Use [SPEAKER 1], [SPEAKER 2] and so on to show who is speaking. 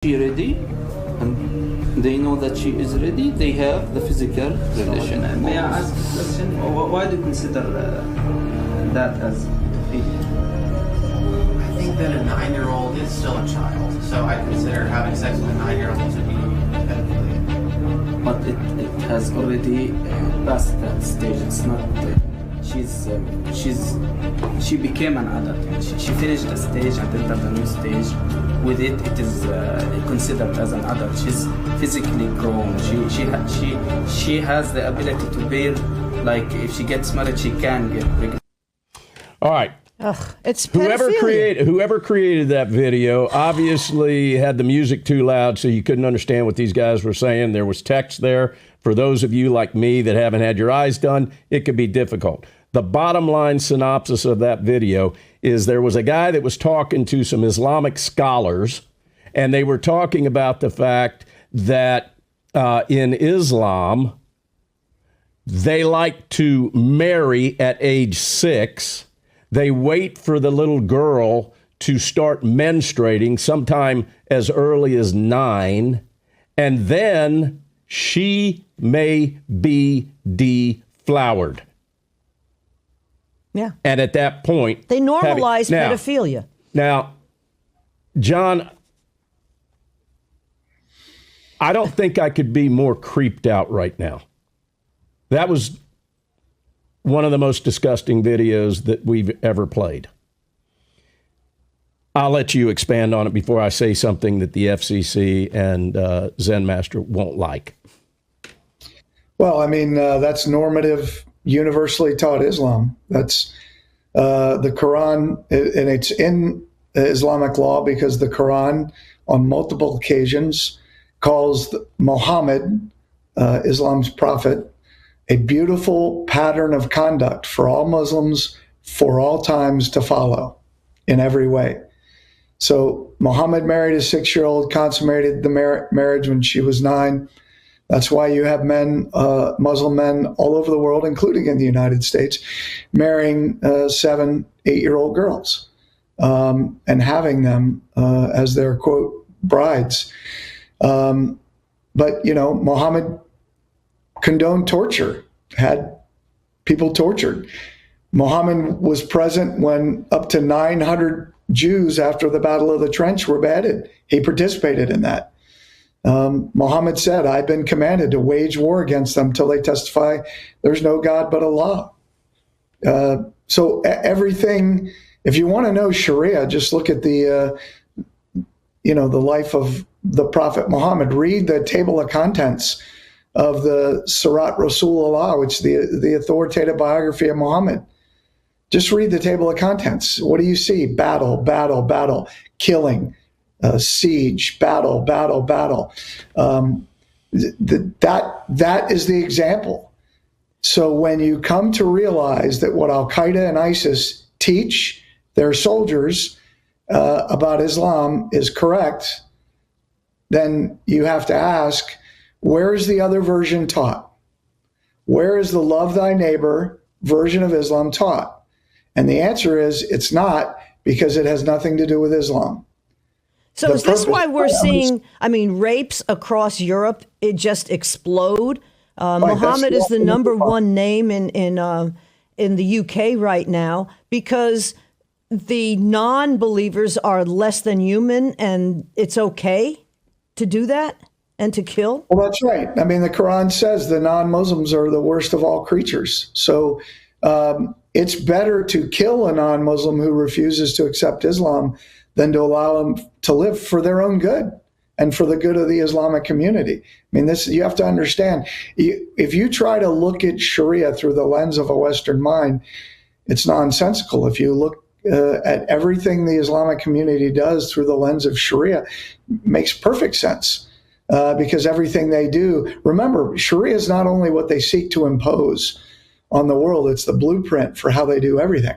[SPEAKER 1] she ready, and they know that she is ready, they have the physical relation.
[SPEAKER 2] May I ask a question? Why do you consider that as pedophilia?
[SPEAKER 3] I think that a 9-year-old is still a child, so I consider having sex with a 9-year-old to be pedophilia.
[SPEAKER 2] But it has already passed that stage. It's not. She became an adult. She finished the stage and entered a new stage. With it, it is considered as an adult. She's physically grown. She has the ability to bear. Like if she gets married, she can get pregnant.
[SPEAKER 4] All right.
[SPEAKER 5] Ugh, it's pedophilia.
[SPEAKER 4] Whoever created that video obviously had the music too loud, so you couldn't understand what these guys were saying. There was text there. For those of you like me that haven't had your eyes done, it could be difficult. The bottom line synopsis of that video is there was a guy that was talking to some Islamic scholars, and they were talking about the fact that in Islam, they like to marry at age 6. They wait for the little girl to start menstruating sometime as early as 9, and then she may be deflowered.
[SPEAKER 5] Yeah.
[SPEAKER 4] And at that point,
[SPEAKER 5] they normalize pedophilia.
[SPEAKER 4] Now, John, I don't think I could be more creeped out right now. That was one of the most disgusting videos that we've ever played. I'll let you expand on it before I say something that the FCC and Zen Master won't like.
[SPEAKER 6] Well, I mean, that's normative, universally taught Islam. That's the Qur'an, and it's in Islamic law because the Qur'an on multiple occasions calls Muhammad, Islam's prophet, a beautiful pattern of conduct for all Muslims for all times to follow in every way. So Muhammad married a 6-year-old, consummated the marriage when she was 9. That's why you have men, Muslim men all over the world, including in the United States, marrying 7, 8-year-old girls and having them as their, quote, brides. But, you know, Muhammad condoned torture, had people tortured. Muhammad was present when up to 900 Jews after the Battle of the Trench were beheaded. He participated in that. Muhammad said, I've been commanded to wage war against them till they testify there's no God but Allah. So everything, if you want to know Sharia, just look at the life of the Prophet Muhammad. Read the table of contents of the Sirat Rasulullah, which is the authoritative biography of Muhammad. Just read the table of contents. What do you see? Battle, battle, battle, killing, siege, battle, battle, battle. That is the example. So when you come to realize that what Al-Qaeda and ISIS teach their soldiers about Islam is correct, then you have to ask, where is the other version taught? Where is the love thy neighbor version of Islam taught? And the answer is it's not, because it has nothing to do with Islam.
[SPEAKER 5] So is this why we're seeing, rapes across Europe, it just explode? Muhammad is the number one name in the UK right now because the non-believers are less than human, and it's okay to do that and to kill?
[SPEAKER 6] Well, that's right. I mean, the Quran says the non-Muslims are the worst of all creatures. So it's better to kill a non-Muslim who refuses to accept Islam than to allow them to live for their own good and for the good of the Islamic community. I mean, this, you have to understand, if you try to look at Sharia through the lens of a Western mind, it's nonsensical. If you look at everything the Islamic community does through the lens of Sharia, it makes perfect sense. Because everything they do, remember, Sharia is not only what they seek to impose on the world, it's the blueprint for how they do everything.